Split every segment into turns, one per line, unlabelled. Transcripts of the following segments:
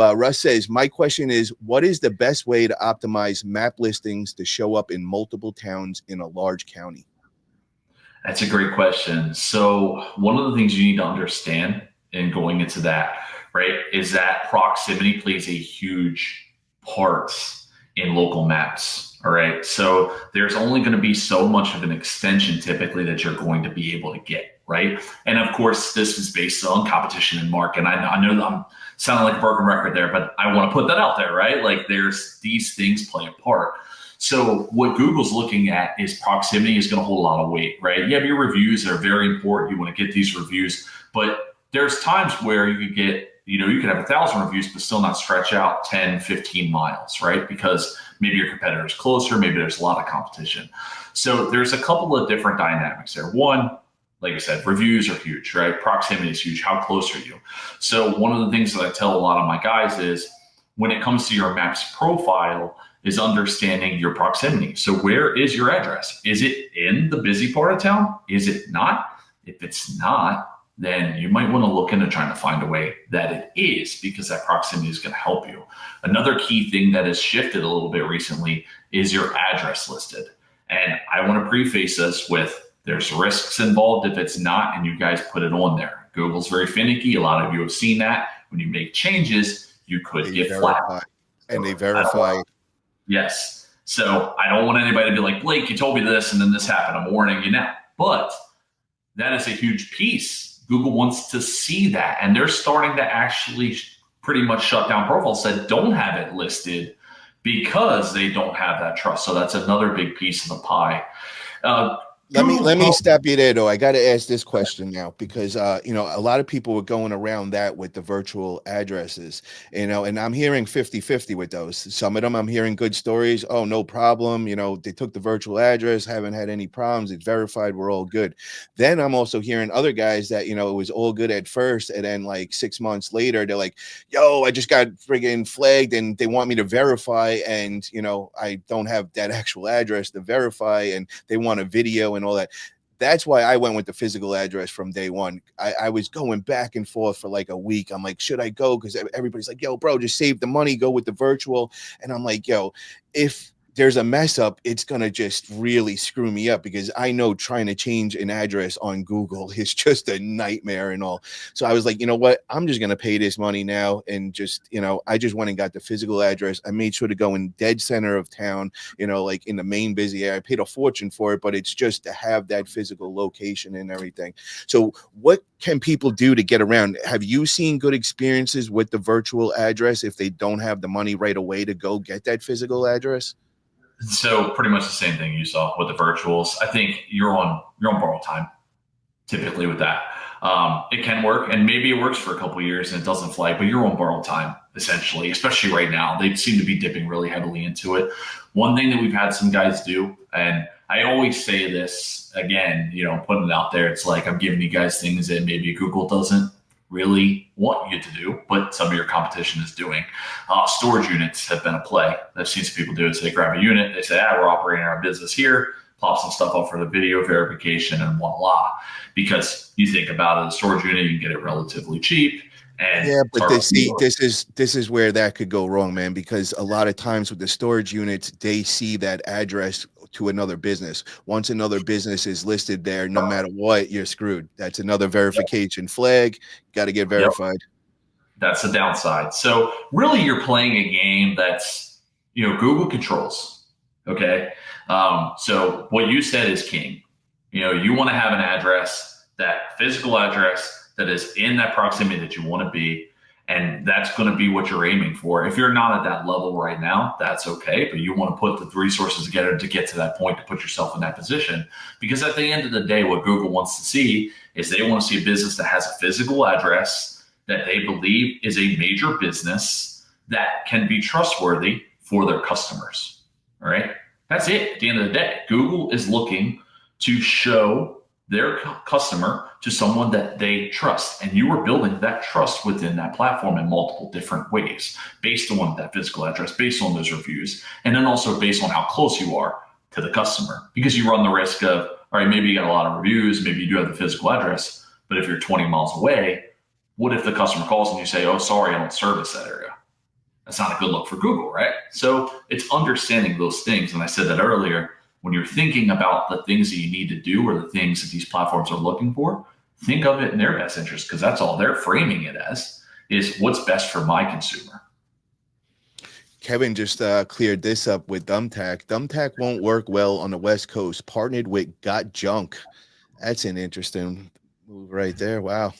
Russ says, my question is, what is the best way to optimize map listings to show up in multiple towns in a large county?
That's a great question. So one of the things you need to understand in going into that, right, is that proximity plays a huge part in local maps. All right. So there's only going to be so much of an extension typically that you're going to be able to get. Right. And of course, this is based on competition and market. And I know that I'm sounding like a broken record there, but I want to put that out there. Right. Like there's these things play a part. So what Google's looking at is proximity is going to hold a lot of weight, right? You have your reviews that are very important. You want to get these reviews, but there's times where you could get, you could have 1,000 reviews, but still not stretch out 10, 15 miles, right? Because maybe your competitor is closer, maybe there's a lot of competition. So there's a couple of different dynamics there. One, like I said, reviews are huge, right? Proximity is huge. How close are you? So one of the things that I tell a lot of my guys is when it comes to your maps profile, is understanding your proximity. So where is your address? Is it in the busy part of town? Is it not? If it's not, then you might want to look into trying to find a way that it is, because that proximity is going to help you. Another key thing that has shifted a little bit recently is your address listed. And I want to preface this with there's risks involved if it's not, and you guys put it on there. Google's very finicky. A lot of you have seen that. When you make changes, you could get flagged.
And they verify.
Yes. So I don't want anybody to be like, Blake, you told me this and then this happened. I'm warning you now. But that is a huge piece. Google wants to see that. And they're starting to actually pretty much shut down profiles that don't have it listed because they don't have that trust. So that's another big piece of the pie.
Let me stop you there, though. I got to ask this question now because, a lot of people were going around that with the virtual addresses, and I'm hearing 50-50 with those. Some of them I'm hearing good stories. Oh, no problem. They took the virtual address, haven't had any problems. It's verified. We're all good. Then I'm also hearing other guys that, it was all good at first. And then like 6 months later, they're like, yo, I just got friggin' flagged and they want me to verify. And, I don't have that actual address to verify, and they want a video and all that. That's why I went with the physical address from day one. I was going back and forth for like a week. I'm like, should I go? Because everybody's like, yo, bro, just save the money, go with the virtual. And I'm like, yo, if there's a mess up, it's going to just really screw me up, because I know trying to change an address on Google is just a nightmare and all. So I was like, you know what? I'm just going to pay this money now. And just, I just went and got the physical address. I made sure to go in dead center of town, like in the main busy area. I paid a fortune for it, but it's just to have that physical location and everything. So what can people do to get around? Have you seen good experiences with the virtual address if they don't have the money right away to go get that physical address?
So pretty much the same thing you saw with the virtuals. I think you're on borrowed time, typically with that. It can work, and maybe it works for a couple of years and it doesn't flag, but you're on borrowed time, essentially, especially right now. They seem to be dipping really heavily into it. One thing that we've had some guys do, and I always say this again, putting it out there, it's like I'm giving you guys things that maybe Google doesn't really want you to do, but some of your competition is doing. Storage units have been a play. I've seen some people do it. So they grab a unit, they say, we're operating our business here, pop some stuff up for the video verification, and voila. Because you think about it, a storage unit, you can get it relatively cheap. And
yeah, but this is where that could go wrong, man, because a lot of times with the storage units, they see that address to another business. Once another business is listed there, no matter what, you're screwed. That's another verification flag. Got to get verified.
That's the downside. So really you're playing a game that's, Google controls. Okay. So what you said is king. You want to have an address, that physical address that is in that proximity that you want to be. And that's going to be what you're aiming for. If you're not at that level right now, that's okay. But you want to put the resources together to get to that point, to put yourself in that position. Because at the end of the day, what Google wants to see is they want to see a business that has a physical address that they believe is a major business that can be trustworthy for their customers. All right. That's it. At the end of the day, Google is looking to show their customer to someone that they trust. And you are building that trust within that platform in multiple different ways, based on that physical address, based on those reviews, and then also based on how close you are to the customer. Because you run the risk of, all right, maybe you got a lot of reviews, maybe you do have the physical address, but if you're 20 miles away, what if the customer calls and you say, oh, sorry, I don't service that area? That's not a good look for Google, right? So it's understanding those things. And I said that earlier, when you're thinking about the things that you need to do or the things that these platforms are looking for, think of it in their best interest, because that's all they're framing it as, is what's best for my consumer.
Kevin just cleared this up with Thumbtack. Thumbtack won't work well on the West Coast. Partnered with Got Junk. That's an interesting move right there. Wow.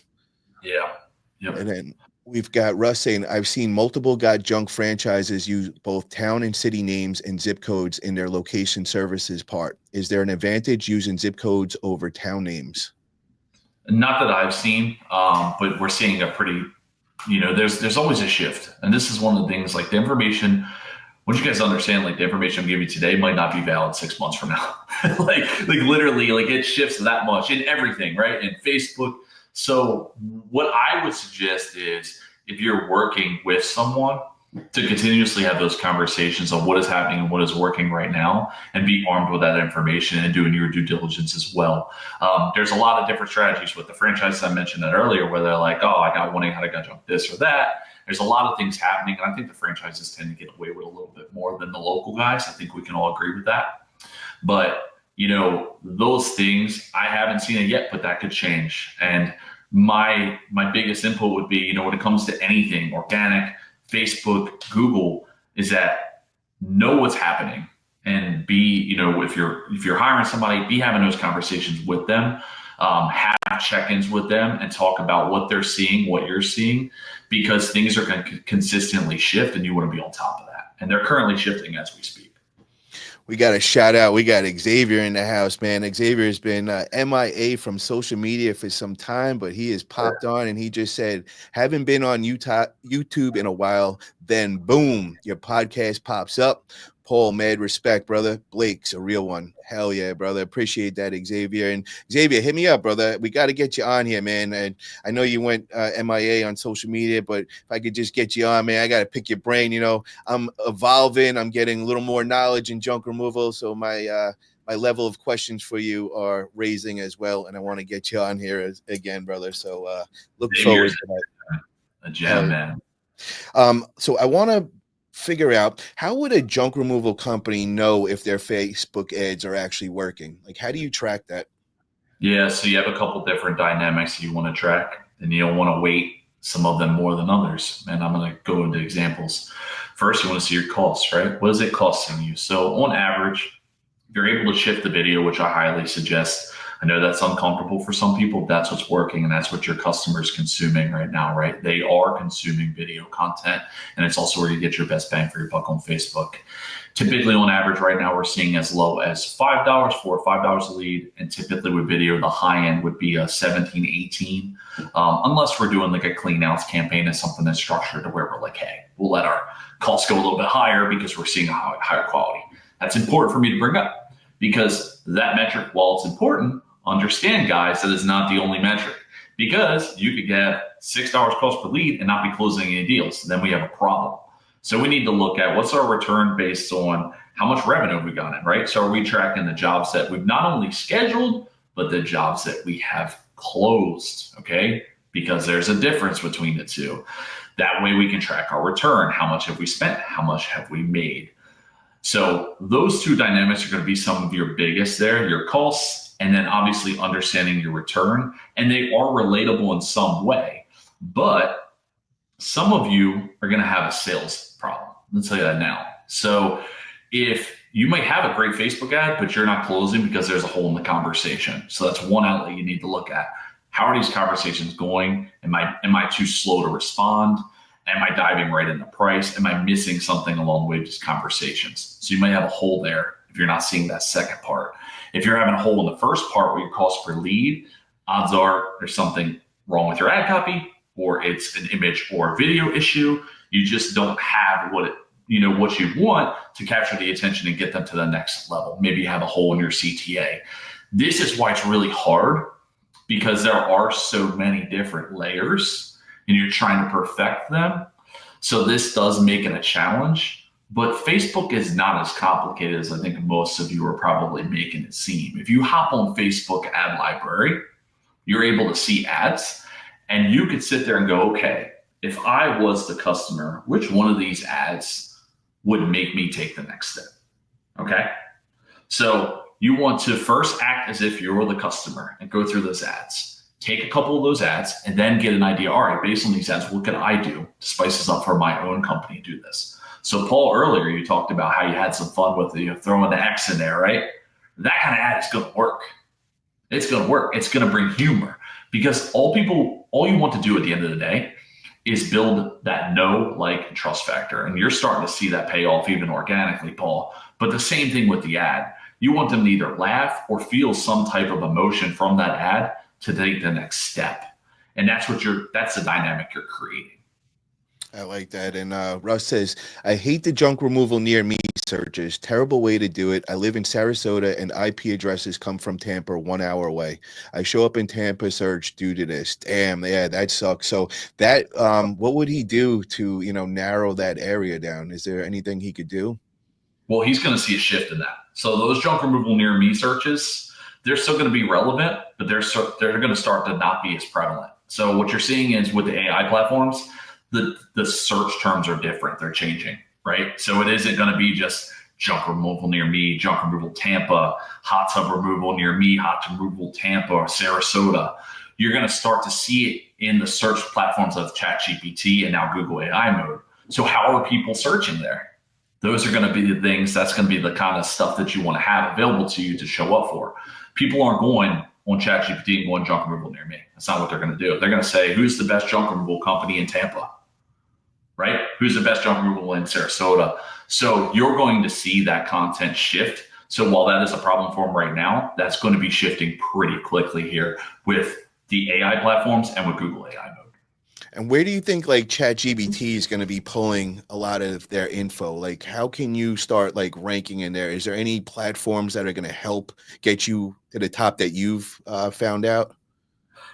Yeah. Yep.
And then we've got Russ saying, I've seen multiple Got Junk franchises use both town and city names and zip codes in their location services part. Is there an advantage using zip codes over town names?
Not that I've seen, but we're seeing a pretty, there's always a shift. And this is one of the things, like the information, once you guys understand, like the information I'm giving you today might not be valid 6 months from now. like literally, like it shifts that much in everything, right? In Facebook. So what I would suggest is, if you're working with someone, to continuously have those conversations on what is happening and what is working right now, and be armed with that information and doing your due diligence as well. There's a lot of different strategies with the franchises. I mentioned that earlier, where they're like, oh, I got one how to got jump this or that. There's a lot of things happening. And I think the franchises tend to get away with a little bit more than the local guys. I think we can all agree with that. But, those things, I haven't seen it yet, but that could change. And my biggest input would be, when it comes to anything organic, Facebook, Google, is that know what's happening, and be, if you're hiring somebody, be having those conversations with them, have check-ins with them, and talk about what they're seeing, what you're seeing, because things are going to consistently shift, and you want to be on top of that. And they're currently shifting as we speak.
We got a shout out. We got Xavier in the house, man. Xavier has been MIA from social media for some time, but he has popped on, and he just said, haven't been on YouTube in a while. Then boom, your podcast pops up. Paul, mad respect, brother. Blake's a real one. Hell yeah, brother. Appreciate that, Xavier. And Xavier, hit me up, brother. We got to get you on here, man. And I know you went MIA on social media, but if I could just get you on, man, I got to pick your brain. I'm evolving. I'm getting a little more knowledge in junk removal. So my level of questions for you are raising as well. And I want to get you on here again, brother. So look forward to that.
A gem, man.
So I want to figure out, how would a junk removal company know if their Facebook ads are actually working? Like, how do you track that?
Yeah, so you have a couple different dynamics you want to track, and you don't want to weight some of them more than others. And I'm going to go into examples. First, you want to see your costs, right? What is it costing you? So on average, if you're able to shift the video, which I highly suggest. I know that's uncomfortable for some people. That's what's working, and that's what your customers consuming right now, right? They are consuming video content, and it's also where you get your best bang for your buck on Facebook. Typically, on average, right now, we're seeing as low as $5, $4 or $5 a lead, and typically with video, the high end would be a 17, 18, unless we're doing like a clean outs campaign and something that's structured to where we're like, hey, we'll let our costs go a little bit higher because we're seeing a higher quality. That's important for me to bring up, because that metric, while it's important, understand, guys, that is not the only metric, because you could get $6 cost per lead and not be closing any deals. Then we have a problem. So we need to look at what's our return based on how much revenue we got in, right? So are we tracking the jobs that we've not only scheduled, but the jobs that we have closed, okay? Because there's a difference between the two. That way we can track our return. How much have we spent? How much have we made? So those two dynamics are going to be some of your biggest there, your costs, and then obviously understanding your return. And they are relatable in some way, but some of you are going to have a sales problem. Let's tell you that now. So if you might have a great Facebook ad, but you're not closing because there's a hole in the conversation. So that's one outlet you need to look at. How are these conversations going? Am I too slow to respond? Am I diving right into price? Am I missing something along the way with these conversations? So you might have a hole there if you're not seeing that second part. If you're having a hole in the first part where your cost per lead, odds are there's something wrong with your ad copy, or it's an image or video issue. You just don't have what you want to capture the attention and get them to the next level. Maybe you have a hole in your CTA. This is why it's really hard, because there are so many different layers and you're trying to perfect them. So this does make it a challenge. But Facebook is not as complicated as I think most of you are probably making it seem. If you hop on Facebook ad library, you're able to see ads, and you could sit there and go, okay, if I was the customer, which one of these ads would make me take the next step? Okay. So you want to first act as if you're the customer and go through those ads. Take a couple of those ads and then get an idea. All right, based on these ads, what could I do to spice this up for my own company? Do this. So Paul, earlier you talked about how you had some fun with throwing the X in there, right? That kind of ad is going to work. It's going to work. It's going to bring humor because all you want to do at the end of the day is build that know, like, and trust factor. And you're starting to see that pay off even organically, Paul. But the same thing with the ad. You want them to either laugh or feel some type of emotion from that ad to take the next step. And that's the dynamic you're creating.
I like that. And Russ says, I hate the junk removal near me searches. Terrible way to do it. I live in Sarasota and IP addresses come from Tampa 1 hour away. I show up in Tampa search due to this. Damn, yeah, that sucks. So that what would he do to, narrow that area down? Is there anything he could do?
Well, he's going to see a shift in that. So those junk removal near me searches, they're still going to be relevant, but they're going to start to not be as prevalent. So what you're seeing is with the AI platforms, the search terms are different. They're changing, right? So it isn't going to be just junk removal near me, junk removal Tampa, hot tub removal near me, hot tub removal Tampa, or Sarasota. You're going to start to see it in the search platforms of ChatGPT and now Google AI mode. So how are people searching there? Those are going to be the things, that's going to be the kind of stuff that you want to have available to you to show up for. People aren't going on ChatGPT and going junk removal near me. That's not what they're going to do. They're going to say, who's the best junk removal company in Tampa? Right? Who's the best junk removal in Sarasota? So you're going to see that content shift. So while that is a problem for them right now, that's going to be shifting pretty quickly here with the AI platforms and with Google AI mode.
And where do you think like ChatGPT is going to be pulling a lot of their info? Like, how can you start like ranking in there? Is there any platforms that are going to help get you to the top that you've found out?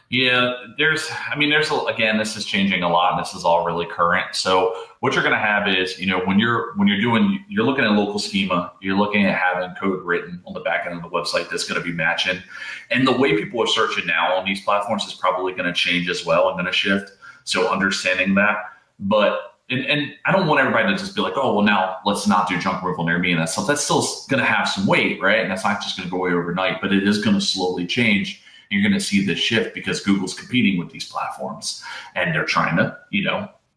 Yeah, again, this is changing a lot, and this is all really current. So what you're going to have is, when you're looking at local schema, you're looking at having code written on the back end of the website that's going to be matching. And the way people are searching now on these platforms is probably going to change as well and going to shift. So understanding that, but and I don't want everybody to just be like, oh, well, now let's not do junk removal near me and that stuff. That's still going to have some weight, right? And that's not just going to go away overnight, but it is going to slowly change. You're going to see this shift because Google's competing with these platforms and they're trying to,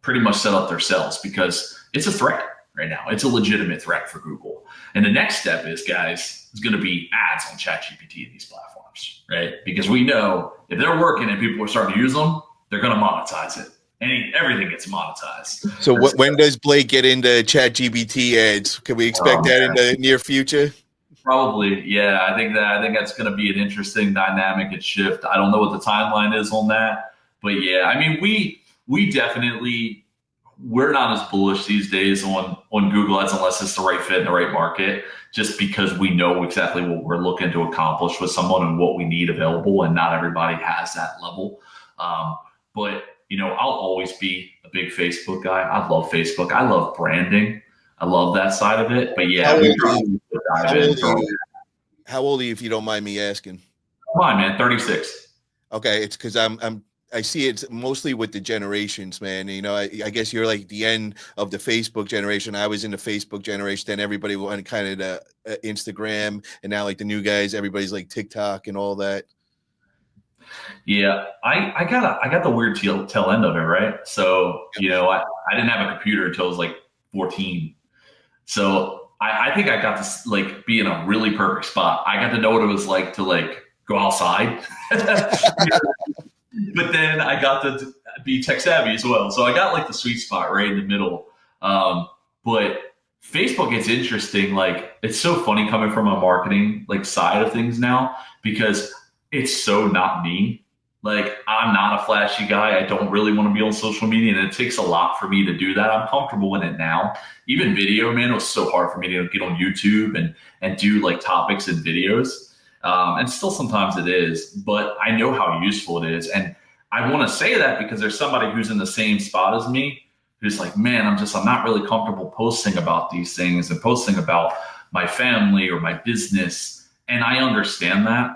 pretty much set up their cells because it's a threat right now. It's a legitimate threat for Google. And the next step is, guys, is going to be ads on ChatGPT and these platforms, right? Because we know if they're working and people are starting to use them, they're going to monetize it. Everything gets monetized.
So when does Blake get into ChatGPT ads? Can we expect that in the near future?
Probably, yeah. I think that's going to be an interesting dynamic and shift. I don't know what the timeline is on that, but yeah, I mean, we definitely, we're not as bullish these days on Google Ads unless it's the right fit in the right market, just because we know exactly what we're looking to accomplish with someone and what we need available, and not everybody has that level. But I'll always be a big Facebook guy. I love Facebook. I love branding. I love that side of it. But yeah,
how old are you, if you don't mind me asking?
Come on, man, 36.
Okay, it's because I see it's mostly with the generations, man. I guess you're like the end of the Facebook generation. I was in the Facebook generation. Then everybody went kind of to Instagram, and now like the new guys, everybody's like TikTok and all that.
Yeah, I got the weird tail end of it, right? So I didn't have a computer until I was like 14. So I think I got to like be in a really perfect spot. I got to know what it was like to like go outside. But then I got to be tech savvy as well. So I got like the sweet spot right in the middle. But Facebook, it's interesting. Like, it's so funny coming from a marketing like side of things now, because it's so not me. Like, I'm not a flashy guy. I don't really want to be on social media, and it takes a lot for me to do that. I'm comfortable in it now. Even video, man, it was so hard for me to get on YouTube and do like topics and videos. And still sometimes it is, but I know how useful it is. And I want to say that because there's somebody who's in the same spot as me, who's like, man, I'm not really comfortable posting about these things and posting about my family or my business. And I understand that.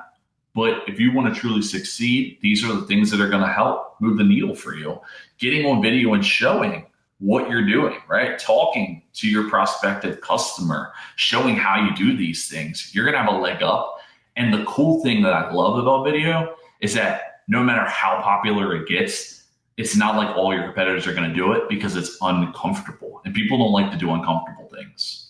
But if you want to truly succeed, these are the things that are going to help move the needle for you. Getting on video and showing what you're doing, right? Talking to your prospective customer, showing how you do these things, you're going to have a leg up. And the cool thing that I love about video is that no matter how popular it gets, it's not like all your competitors are going to do it, because it's uncomfortable, and people don't like to do uncomfortable things.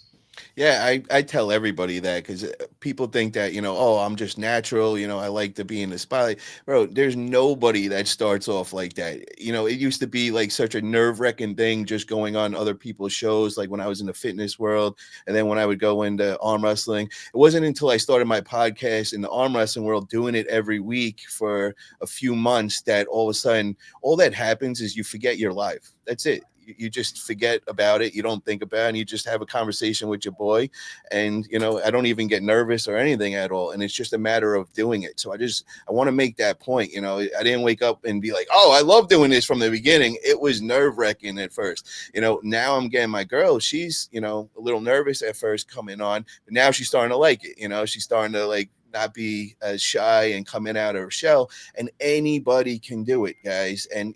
Yeah, I tell everybody that, because people think that, oh, I'm just natural, I like to be in the spotlight. Bro, there's nobody that starts off like that. It used to be like such a nerve-wracking thing just going on other people's shows, like when I was in the fitness world, and then when I would go into arm wrestling. It wasn't until I started my podcast in the arm wrestling world, doing it every week for a few months, that all of a sudden, all that happens is you forget your life. That's it. You just forget about it. You don't think about it, and you just have a conversation with your boy. And, I don't even get nervous or anything at all. And it's just a matter of doing it. So I want to make that point. I didn't wake up and be like, oh, I love doing this from the beginning. It was nerve wracking at first. Now I'm getting my girl. She's, a little nervous at first coming on, but now she's starting to like it. She's starting to like not be as shy and coming out of her shell, and anybody can do it, guys. And,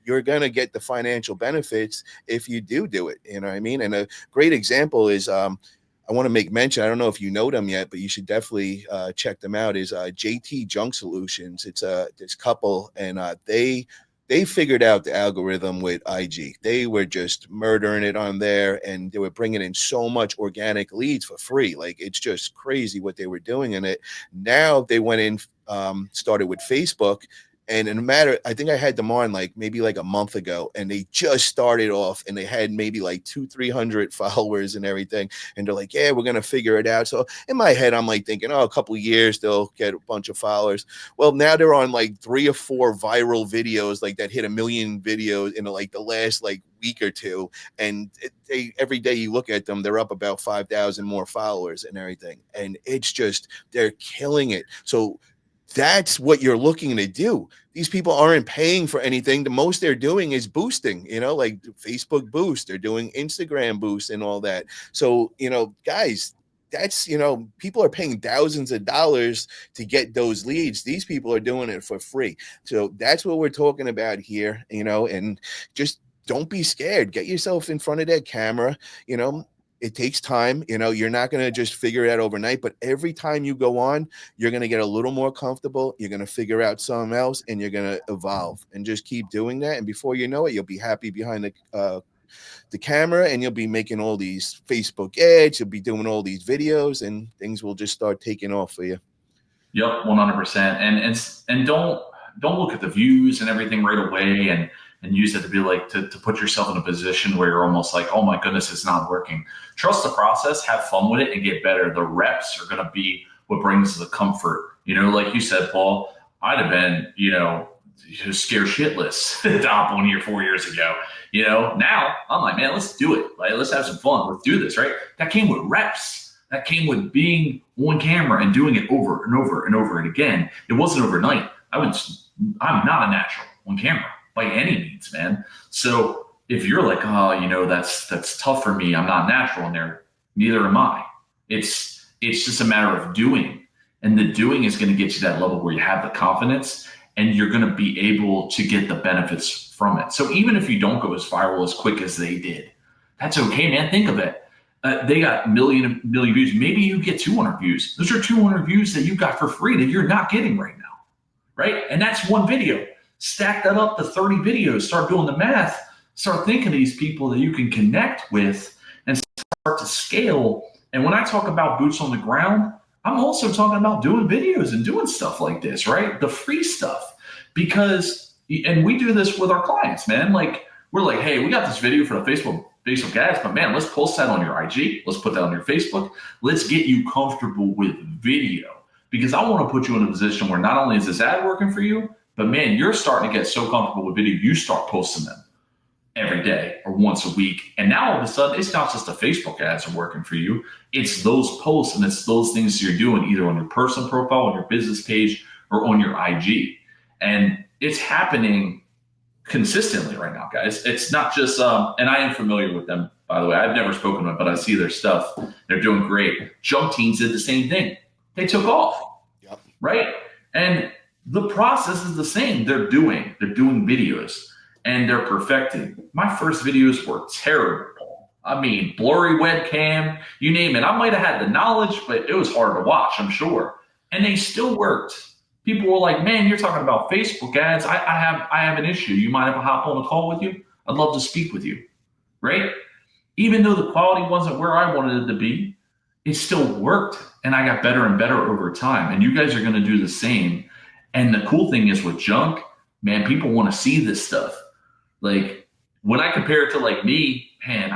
you're going to get the financial benefits if you do it. You know what I mean? And a great example is, I want to make mention, I don't know if you know them yet, but you should definitely check them out, is JT Junk Solutions. It's this couple, and they figured out the algorithm with IG. They were just murdering it on there, and they were bringing in so much organic leads for free. Like, it's just crazy what they were doing in it. Now they went in, started with Facebook. And in a matter, I think I had them on maybe a month ago, and they just started off, and they had maybe 200-300 followers and everything. And they're like, yeah, we're going to figure it out. So in my head, I'm thinking, oh, a couple of years, they'll get a bunch of followers. Well, now they're on 3 or 4 viral videos that hit 1 million videos in the last week or two. And every day you look at them, they're up about 5,000 more followers and everything. And it's just, they're killing it. So that's what you're looking to do. These people aren't paying for anything. The most they're doing is boosting, like Facebook boost. They're doing Instagram boost and all that. So, guys, that's, people are paying thousands of dollars to get those leads. These people are doing it for free. So that's what we're talking about here, and just don't be scared. Get yourself in front of that camera. It takes time. You're not going to just figure it out overnight, but every time you go on, you're going to get a little more comfortable. You're going to figure out something else, and you're going to evolve, and just keep doing that. And before you know it, you'll be happy behind the camera, and you'll be making all these Facebook ads. You'll be doing all these videos, and things will just start taking off for you.
Yep, 100%. And don't look at the views and everything right away, and use it to be to put yourself in a position where you're almost like, oh my goodness, it's not working. Trust the process, have fun with it, and get better. The reps are going to be what brings the comfort. Like you said, Paul, I'd have been, scared shitless to hop on here 4 years ago. Now I'm like, man, let's do it. Let's have some fun. Let's do this, right? That came with reps. That came with being on camera and doing it over and over and over and again. It wasn't overnight. I'm not a natural on camera by any means, man. So if you're like, oh, that's tough for me, I'm not natural in there, neither am I. It's just a matter of doing. And the doing is going to get you that level where you have the confidence, and you're going to be able to get the benefits from it. So even if you don't go as viral as quick as they did, that's okay, man. Think of it. They got million views. Maybe you get 200 views. Those are 200 views that you got for free that you're not getting right now, right? And that's one video. Stack that up to 30 videos, start doing the math, start thinking of these people that you can connect with, and start to scale. And when I talk about boots on the ground, I'm also talking about doing videos and doing stuff like this, right? The free stuff. And we do this with our clients, man. We're like, hey, we got this video for the Facebook ads, but man, let's post that on your IG. Let's put that on your Facebook. Let's get you comfortable with video, because I want to put you in a position where not only is this ad working for you, but man, you're starting to get so comfortable with video, you start posting them every day or once a week. And now all of a sudden, it's not just the Facebook ads are working for you. It's those posts, and it's those things you're doing either on your personal profile, on your business page, or on your IG. And it's happening consistently right now, guys. It's not just, and I am familiar with them, by the way. I've never spoken to them, but I see their stuff. They're doing great. Junk Teens did the same thing. They took off, right? And The process is the same. They're doing videos and they're perfecting. My first videos were terrible. I mean, blurry webcam, you name it. I might have had the knowledge, but it was hard to watch, I'm sure. And they still worked. People were like, "Man, you're talking about Facebook ads. I have an issue. You mind if I hop on a call with you? I'd love to speak with you." Right? Even though the quality wasn't where I wanted it to be, it still worked. And I got better and better over time. And you guys are going to do the same. And the cool thing is with junk, man, people want to see this stuff. Like when I compare it to like me, man,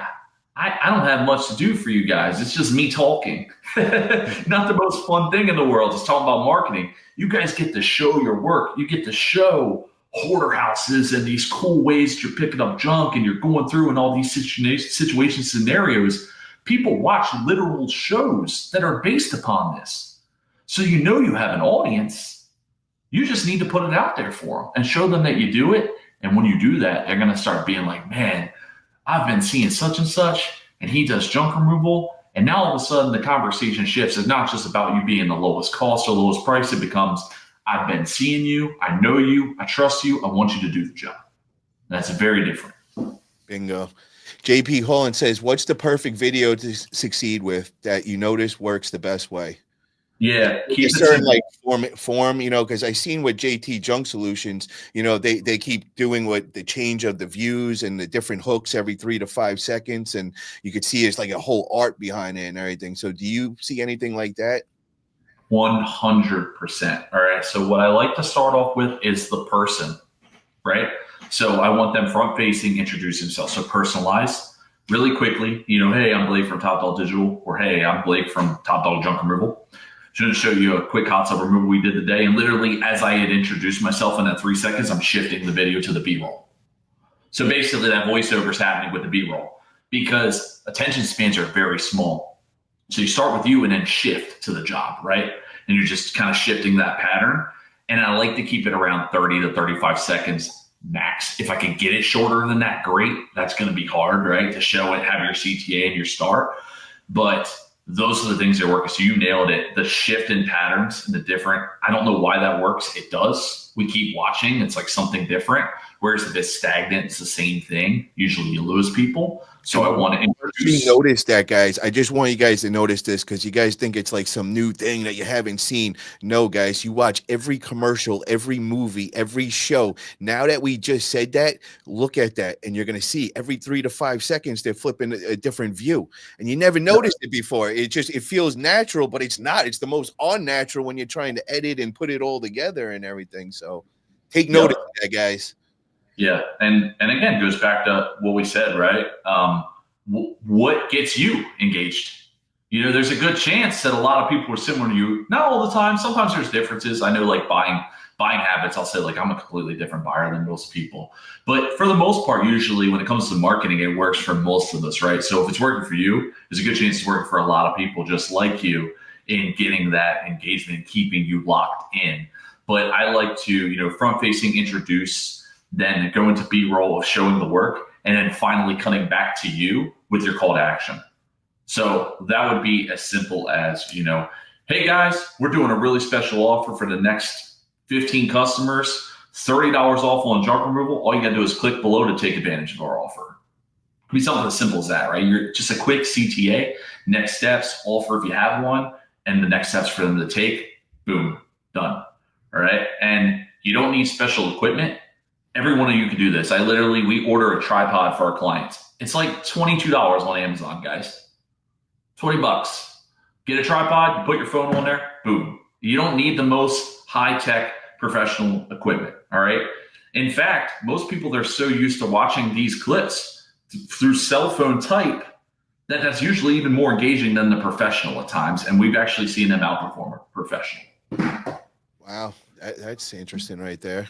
I don't have much to do for you guys. It's just me talking. Not the most fun thing in the world is talking about marketing. You guys get to show your work. You get to show hoarder houses and these cool ways that you're picking up junk and you're going through and all these situation scenarios. People watch literal shows that are based upon this. So you know you have an audience. You just need to put it out there for them and show them that you do it. And when you do that, they're going to start being like, "Man, I've been seeing such and such, and he does junk removal." And now all of a sudden the conversation shifts. It's not just about you being the lowest cost or lowest price. It becomes, "I've been seeing you. I know you. I trust you. I want you to do the job." That's very different.
Bingo. JP Holland says, "What's the perfect video to succeed with that you notice works the best way?"
Yeah,
keep a certain like form, you know, because I seen with JT Junk Solutions, you know, they keep doing what the change of the views and the different hooks every 3 to 5 seconds, and you could see it's like a whole art behind it and everything. So do you see anything like that?
100%. All right. So what I like to start off with is the person, right? So I want them front facing, introduce themselves. So personalized really quickly, you know, "Hey, I'm Blake from Top Dog Digital," or "Hey, I'm Blake from Top Dog Junk Removal. Should show you a quick hot tub removal we did today." And literally, as I had introduced myself in that 3 seconds, I'm shifting the video to the B-roll. So basically, that voiceover is happening with the B-roll because attention spans are very small. So you start with you and then shift to the job, right? And you're just kind of shifting that pattern. And I like to keep it around 30 to 35 seconds max. If I can get it shorter than that, great. That's going to be hard, right? To show it, have your CTA and your start. But those are the things that work. So you nailed it. The shift in patterns and the different, I don't know why that works. It does. We keep watching. It's like something different. Whereas if it's stagnant, it's the same thing. Usually you lose people. So I want to introduce.
You notice that, guys. I just want you guys to notice this because you guys think it's like some new thing that you haven't seen. No, guys, you watch every commercial, every movie, every show. Now that we just said that, look at that, and you're going to see every 3 to 5 seconds they're flipping a different view, and you never noticed it before. It feels natural, but it's not. It's the most unnatural when you're trying to edit and put it all together and everything. So take notice of that, guys.
Yeah, and again, goes back to what we said, right? What gets you engaged? You know, there's a good chance that a lot of people are similar to you. Not all the time. Sometimes there's differences. I know, like buying habits. I'll say, like, I'm a completely different buyer than most people. But for the most part, usually when it comes to marketing, it works for most of us, right? So if it's working for you, there's a good chance it's working for a lot of people just like you in getting that engagement and keeping you locked in. But I like to, you know, front facing, introduce, then go into B-roll of showing the work, and then finally coming back to you with your call to action. So that would be as simple as, you know, "Hey guys, we're doing a really special offer for the next 15 customers, $30 off on junk removal. All you got to do is click below to take advantage of our offer." It could be something as simple as that, right? You're just a quick CTA, next steps, offer if you have one, and the next steps for them to take, boom, done. All right. And you don't need special equipment. Every one of you can do this. We order a tripod for our clients. It's like $22 on Amazon, guys. 20 bucks. Get a tripod, you put your phone on there, boom. You don't need the most high-tech professional equipment, all right? In fact, most people, they're so used to watching these clips through cell phone type that's usually even more engaging than the professional at times, and we've actually seen them outperform a professional.
Wow, that's interesting right there.